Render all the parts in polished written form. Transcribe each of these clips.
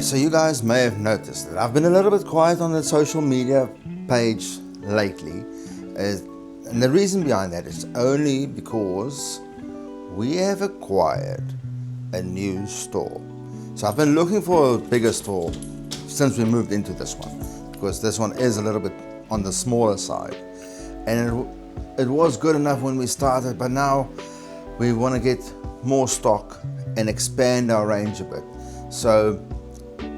So you guys may have noticed that I've been a little bit quiet on the social media page lately. And the reason behind that is only because we have acquired a new store. So I've been looking for a bigger store since we moved into this one, because this one is a little bit on the smaller side. And it was good enough when we started, but now we want to get more stock and expand our range a bit. So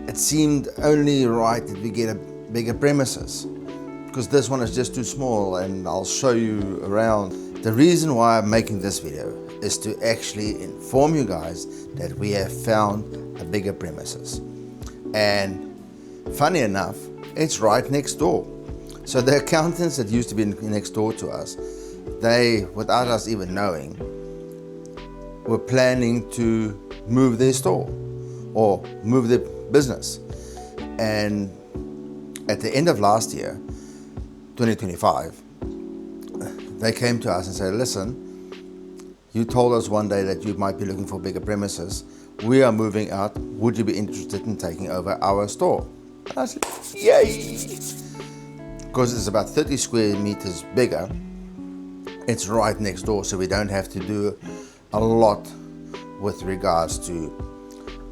it seemed only right that we get a bigger premises, because this one is just too small, and I'll show you around. The reason why I'm making this video is to actually inform you guys that we have found a bigger premises. And funny enough, it's right next door. So the accountants that used to be next door to us, they, without us even knowing, were planning to move their store or move their business. And at the end of last year, 2025, they came to us and said, listen, you told us one day that you might be looking for bigger premises. We are moving out. Would you be interested in taking over our store? And I said, yay! Because it's about 30 square meters bigger. It's right next door, so we don't have to do a lot with regards to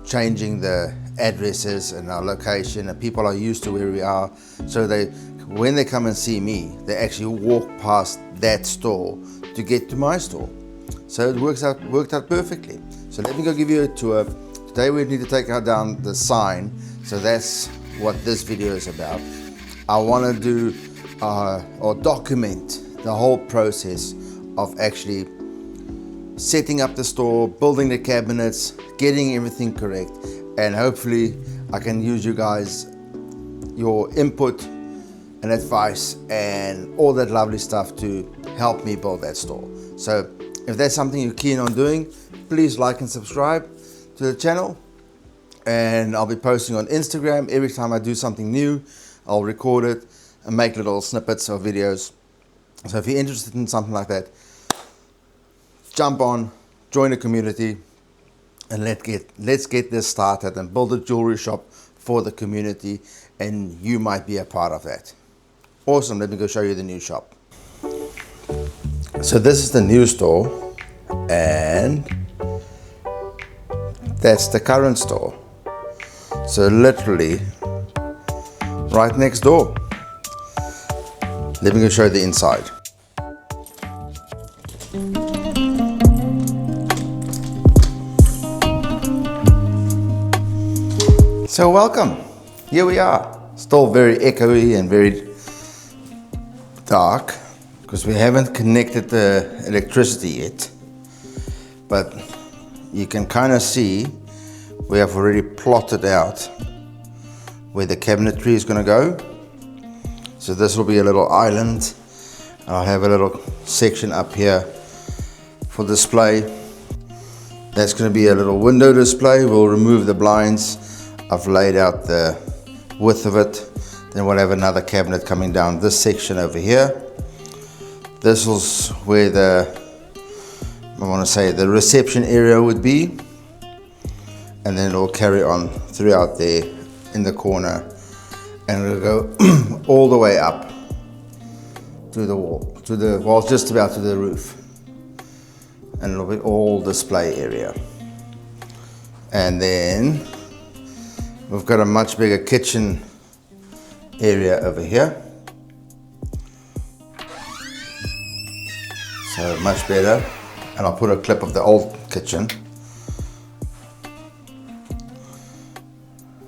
changing the addresses and our location, and people are used to where we are. So when they come and see me, they actually walk past that store to get to my store. So it worked out perfectly. So let me go give you a tour. Today we need to take down the sign. So that's what this video is about. I want to do or document the whole process of actually setting up the store, building the cabinets, getting everything correct, and hopefully I can use you guys, your input and advice and all that lovely stuff to help me build that store. So if that's something you're keen on doing, please like and subscribe to the channel. And I'll be posting on Instagram every time I do something new. I'll record it and make little snippets of videos. So if you're interested in something like that, jump on, join the community, and let's get this started and build a jewelry shop for the community, and you might be a part of that. Awesome, let me go show you the new shop. So this is the new store, and that's the current store. So literally right next door. Let me go show you the inside. So welcome, here we are. Still very echoey and very dark because we haven't connected the electricity yet. But you can kind of see we have already plotted out where the cabinetry is going to go. So this will be a little island. I'll have a little section up here for display. That's going to be a little window display. We'll remove the blinds. I've laid out the width of it. Then we'll have another cabinet coming down this section over here. This is where the reception area would be. And then it'll carry on throughout there in the corner. And it'll go all the way up to the wall, just about to the roof. And it'll be all display area. And then we've got a much bigger kitchen area over here. So much better. And I'll put a clip of the old kitchen.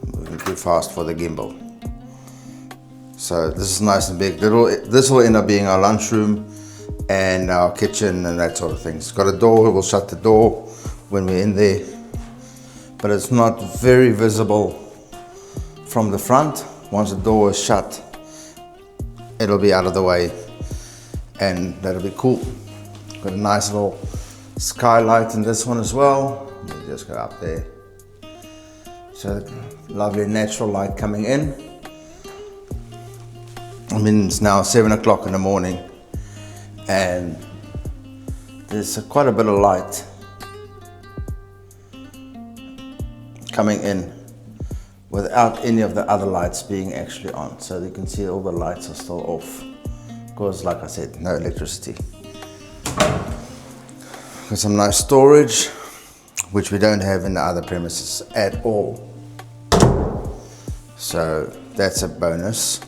Moving too fast for the gimbal. So this is nice and big. This will end up being our lunchroom and our kitchen and that sort of thing. It's got a door. We'll shut the door when we're in there, but it's not very visible from the front. Once the door is shut, it'll be out of the way, and that'll be cool. Got a nice little skylight in this one as well. You just go up there. So lovely natural light coming in. I mean, it's now 7 o'clock in the morning, and there's quite a bit of light coming in without any of the other lights being actually on. So you can see all the lights are still off because, like I said, no electricity. Got some nice storage, which we don't have in the other premises at all. So that's a bonus.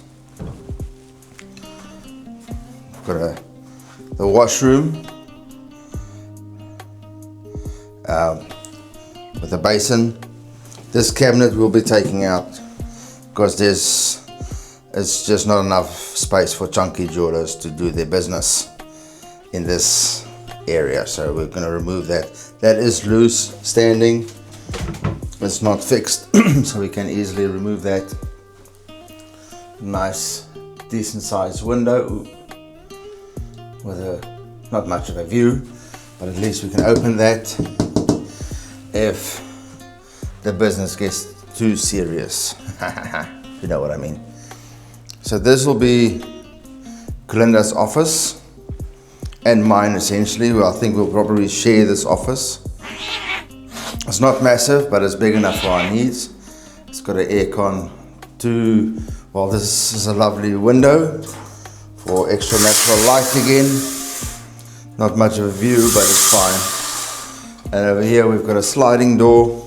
We've got the washroom with a basin. This cabinet we'll be taking out because it's just not enough space for chunky jewelers to do their business in this area. So we're going to remove that. That is loose standing. It's not fixed, so we can easily remove that. Nice, decent sized window with not much of a view, but at least we can open that if the business gets too serious. You know what I mean. So this will be Glinda's office and mine essentially. Well, I think we'll probably share this office. It's not massive, but it's big enough for our needs. It's got an aircon too. Well, this is a lovely window for extra natural light again. Not much of a view, but it's fine. And over here we've got a sliding door,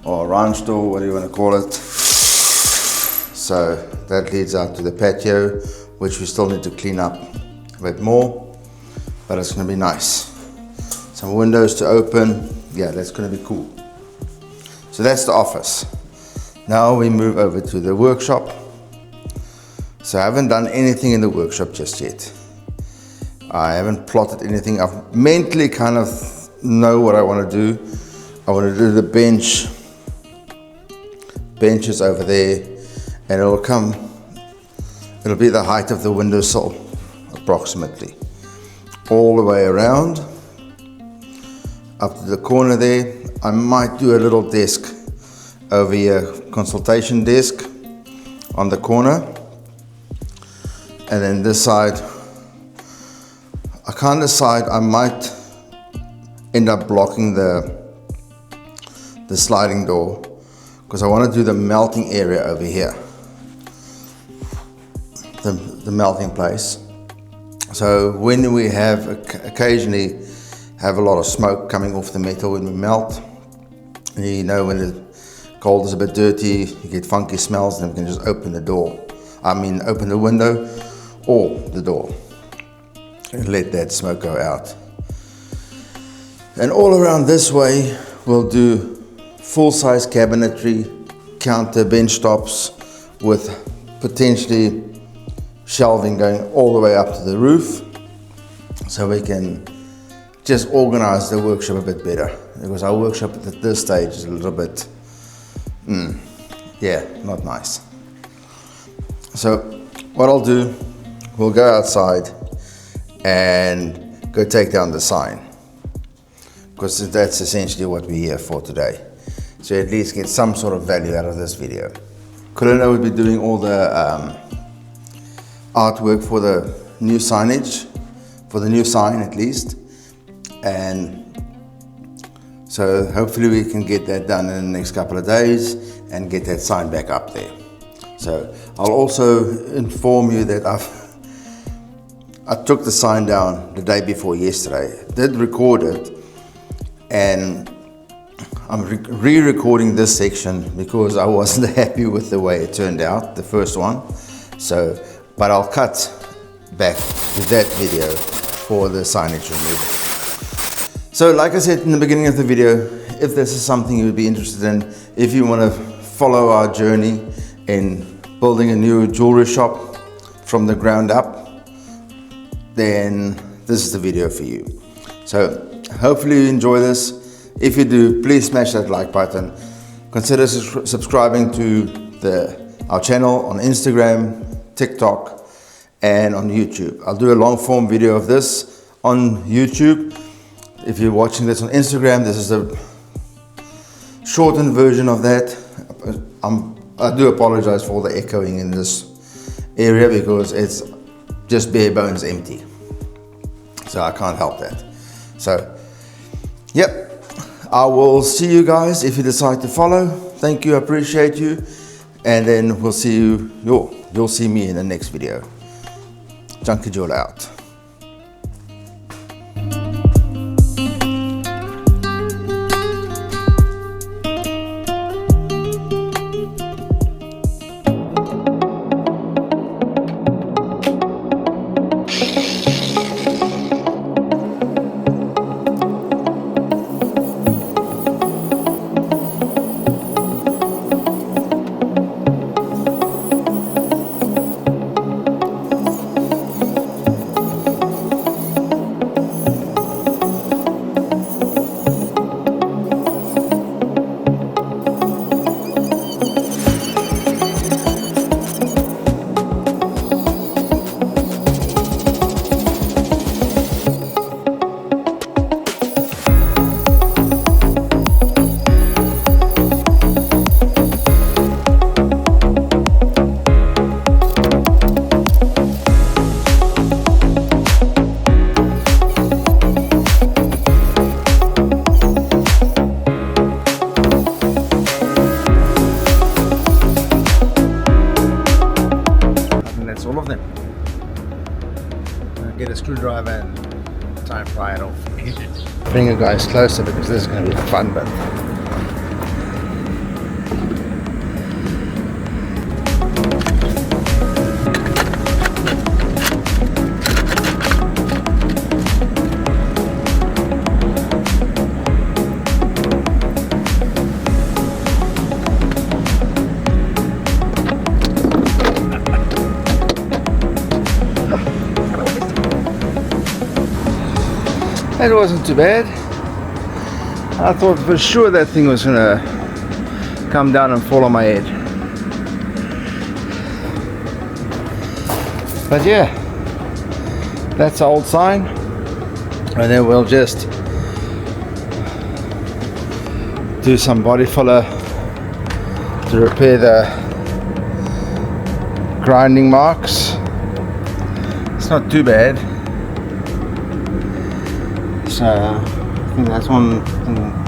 or a ranch door, what do you want to call it. So that leads out to the patio, which we still need to clean up a bit more, but it's going to be nice. Some windows to open. Yeah, that's going to be cool. So that's the office. Now we move over to the workshop. So I haven't done anything in the workshop just yet. I haven't plotted anything. I've mentally kind of know what I want to do. I want to do the benches over there, and it'll be the height of the windowsill approximately, all the way around up to the corner there. I might do a little desk over here, consultation desk on the corner, and then this side I can't decide. I might end up blocking the sliding door because I want to do the melting area over here, the melting place. So when we have occasionally have a lot of smoke coming off the metal when we melt, you know, when the gold is a bit dirty, you get funky smells, then we can just open the door. Open the window or the door and let that smoke go out. And all around this way we'll do full-size cabinetry, counter, bench tops with potentially shelving going all the way up to the roof, so we can just organize the workshop a bit better, because our workshop at this stage is a little bit not nice. So what I'll do, we'll go outside and go take down the sign, because that's essentially what we're here for today. So at least get some sort of value out of this video. Colina will be doing all the artwork for the new signage, for the new sign at least. And so hopefully we can get that done in the next couple of days and get that sign back up there. So I'll also inform you that I took the sign down the day before yesterday, did record it, and I'm re-recording this section because I wasn't happy with the way it turned out, the first one. So, but I'll cut back to that video for the signage removal. So like I said in the beginning of the video, if this is something you would be interested in, if you want to follow our journey in building a new jewelry shop from the ground up, then this is the video for you. So hopefully you enjoy this. If you do, please smash that like button. Consider subscribing to our channel on Instagram, TikTok, and on YouTube. I'll do a long form video of this on YouTube. If you're watching this on Instagram, this is a shortened version of that. I do apologize for all the echoing in this area because it's just bare bones empty. So I can't help that. So, yep. I will see you guys if you decide to follow. Thank you, I appreciate you. And then we'll see you, you'll see me in the next video. Junkie Jewel out. All of them. I'll get a screwdriver and try and pry it off. Bring you guys closer because this is going to be the fun bit. That wasn't too bad. I thought for sure that thing was gonna come down and fall on my head. But yeah, that's the old sign. And then we'll just do some body filler to repair the grinding marks. It's not too bad. So I think that's one,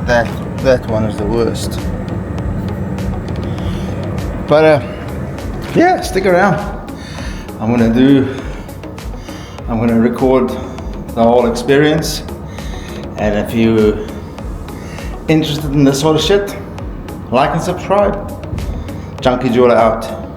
that one is the worst. But yeah, stick around. I'm gonna record the whole experience, and if you're interested in this sort of shit, like and subscribe. Junkie Jewel out.